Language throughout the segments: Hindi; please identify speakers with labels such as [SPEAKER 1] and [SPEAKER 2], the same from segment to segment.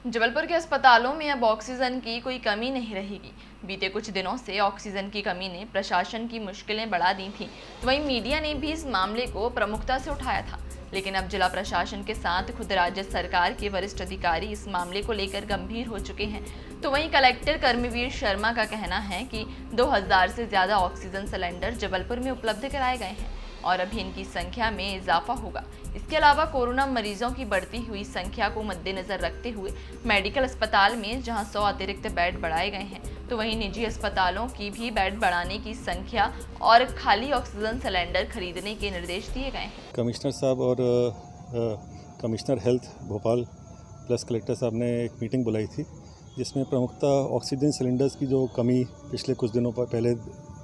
[SPEAKER 1] जबलपुर के अस्पतालों में अब ऑक्सीजन की कोई कमी नहीं रहेगी। बीते कुछ दिनों से ऑक्सीजन की कमी ने प्रशासन की मुश्किलें बढ़ा दी थीं। तो वहीं मीडिया ने भी इस मामले को प्रमुखता से उठाया था, लेकिन अब जिला प्रशासन के साथ खुद राज्य सरकार के वरिष्ठ अधिकारी इस मामले को लेकर गंभीर हो चुके हैं। तो वहीं कलेक्टर कर्मवीर शर्मा का कहना है कि 2000 से ज़्यादा ऑक्सीजन सिलेंडर जबलपुर में उपलब्ध कराए गए हैं और अभी इनकी संख्या में इजाफा होगा। इसके अलावा कोरोना मरीजों की बढ़ती हुई संख्या को मद्देनजर रखते हुए मेडिकल अस्पताल में जहां 100 अतिरिक्त बेड बढ़ाए गए हैं, तो वहीं निजी अस्पतालों की भी बेड बढ़ाने की संख्या और खाली ऑक्सीजन सिलेंडर खरीदने के निर्देश दिए गए हैं।
[SPEAKER 2] कमिश्नर साहब और commissioner health Bhopal plus collector साहब ने एक मीटिंग बुलाई थी, जिसमें प्रमुखतः ऑक्सीजन सिलेंडर्स की जो कमी पिछले कुछ दिनों पहले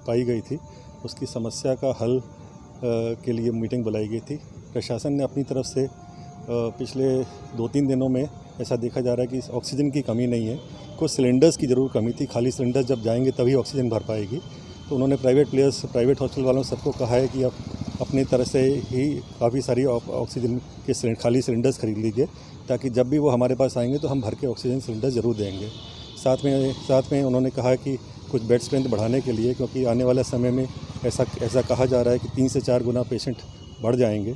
[SPEAKER 2] पाई गई थी, उसकी समस्या का हल के लिए मीटिंग बुलाई गई थी। प्रशासन ने अपनी तरफ से पिछले 2-3 दिनों में ऐसा देखा जा रहा है कि ऑक्सीजन की कमी नहीं है, कुछ सिलेंडर्स की ज़रूर कमी थी। खाली सिलेंडर जब जाएंगे तभी ऑक्सीजन भर पाएगी। तो उन्होंने प्राइवेट हॉस्पिटल वालों सबको कहा है कि आप अपनी तरह से ही काफ़ी सारी ऑक्सीजन के खाली सिलेंडर्स खरीद लीजिए, ताकि जब भी वो हमारे पास आएंगे तो हम भर के ऑक्सीजन सिलेंडर ज़रूर देंगे। साथ में उन्होंने कहा कि कुछ बेड स्ट्रेंथ बढ़ाने के लिए, क्योंकि आने वाले समय में ऐसा कहा जा रहा है कि 3 से 4 गुना पेशेंट बढ़ जाएंगे,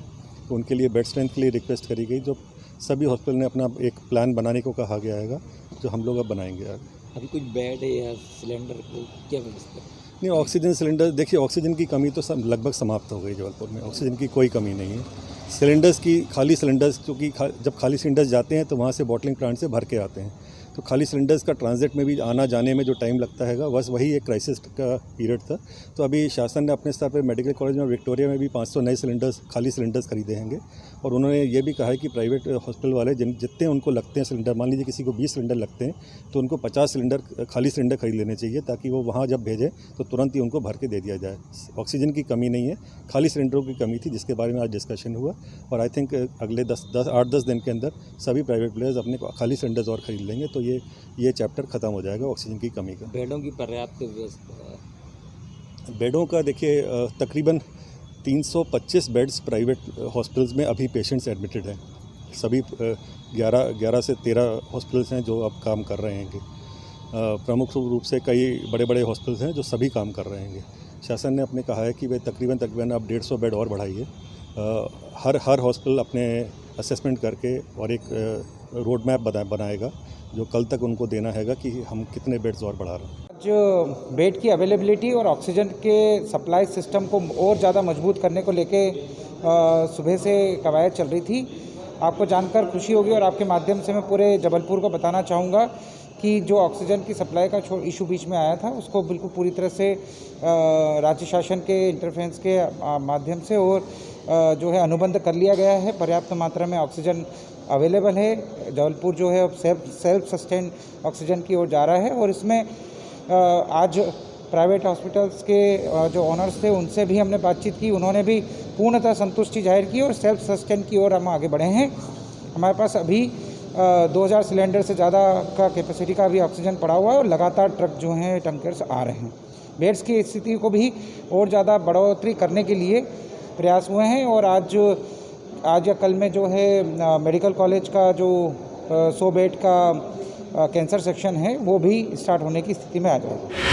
[SPEAKER 2] तो उनके लिए बेड स्ट्रेंथ के लिए रिक्वेस्ट करी गई। जो सभी हॉस्पिटल ने अपना एक प्लान बनाने को कहा गया है, जो हम लोग अब बनाएंगे।
[SPEAKER 3] अभी कुछ बेड या सिलेंडर को क्या व्यवस्था?
[SPEAKER 2] नहीं, ऑक्सीजन सिलेंडर देखिए, ऑक्सीजन की कमी तो लगभग समाप्त हो गई। जबलपुर में ऑक्सीजन की कोई कमी नहीं है। सिलेंडर्स की खाली सिलेंडर्स, क्योंकि जब खाली सिलेंडर्स जाते हैं तो वहाँ से बॉटलिंग प्लांट से भर के आते हैं, तो खाली सिलेंडर्स का ट्रांजिट में भी आना जाने में जो टाइम लगता है, बस वही एक क्राइसिस का पीरियड था। तो अभी शासन ने अपने स्तर पर मेडिकल कॉलेज में विक्टोरिया में भी 500 नए खाली सिलेंडर्स खरीदे हैं। और उन्होंने ये भी कहा है कि प्राइवेट हॉस्पिटल वाले जितने उनको लगते हैं सिलेंडर, मान लीजिए किसी को 20 सिलेंडर लगते हैं, तो उनको 50 खाली सिलेंडर खरीद लेने चाहिए, ताकि वो वहाँ जब भेजें तो तुरंत ही उनको भर के दे दिया जाए। ऑक्सीजन की कमी नहीं है, खाली सिलेंडरों की कमी थी, जिसके बारे में आज डिस्कशन हुआ। और आई थिंक अगले 8-10 दिन के अंदर सभी प्राइवेट प्लेयर्स अपने खाली सिलेंडर्स और खरीद लेंगे, तो ये चैप्टर ख़त्म हो जाएगा ऑक्सीजन की कमी का।
[SPEAKER 3] बेडों की पर्याप्त व्यवस्था? बेडों
[SPEAKER 2] का देखिए, तकरीबन 325 बेड्स प्राइवेट हॉस्पिटल्स में अभी पेशेंट्स एडमिटेड हैं। सभी 11 से 13 हॉस्पिटल्स हैं जो अब काम कर रहे हैं। प्रमुख रूप से कई बड़े बड़े हॉस्पिटल्स हैं जो सभी काम कर रहे हैं। शासन ने अपने कहा है कि वे तकरीबन अब 150 बेड और बढ़ाइए। हर हॉस्पिटल अपने असेसमेंट करके और एक रोड मैप बनाएगा, जो कल तक उनको देना हैगा कि हम कितने बेड्स और बढ़ा रहे हैं।
[SPEAKER 4] जो बेड की अवेलेबिलिटी और ऑक्सीजन के सप्लाई सिस्टम को और ज़्यादा मजबूत करने को लेके सुबह से कवायद चल रही थी। आपको जानकर खुशी होगी और आपके माध्यम से मैं पूरे जबलपुर को बताना चाहूँगा कि जो ऑक्सीजन की सप्लाई का इशू बीच में आया था, उसको बिल्कुल पूरी तरह से राज्य शासन के इंटरफेरेंस के माध्यम से और जो है अनुबंध कर लिया गया है। पर्याप्त मात्रा में ऑक्सीजन अवेलेबल है। जबलपुर जो है अब सेल्फ सस्टेन ऑक्सीजन की ओर जा रहा है। और इसमें आज प्राइवेट हॉस्पिटल्स के जो ओनर्स थे, उनसे भी हमने बातचीत की। उन्होंने भी पूर्णतः संतुष्टि जाहिर की और सेल्फ सस्टेन की ओर हम आगे बढ़े हैं। हमारे पास अभी 2000 सिलेंडर से ज़्यादा का कैपेसिटी का भी ऑक्सीजन पड़ा हुआ है और लगातार ट्रक जो हैं टैंकर्स आ रहे हैं। बेड्स की स्थिति को भी और ज़्यादा बढ़ोतरी करने के लिए प्रयास हुए हैं। और आज या कल में जो है मेडिकल कॉलेज का जो 100 बेड का कैंसर सेक्शन है, वो भी स्टार्ट होने की स्थिति में आ जाएगा।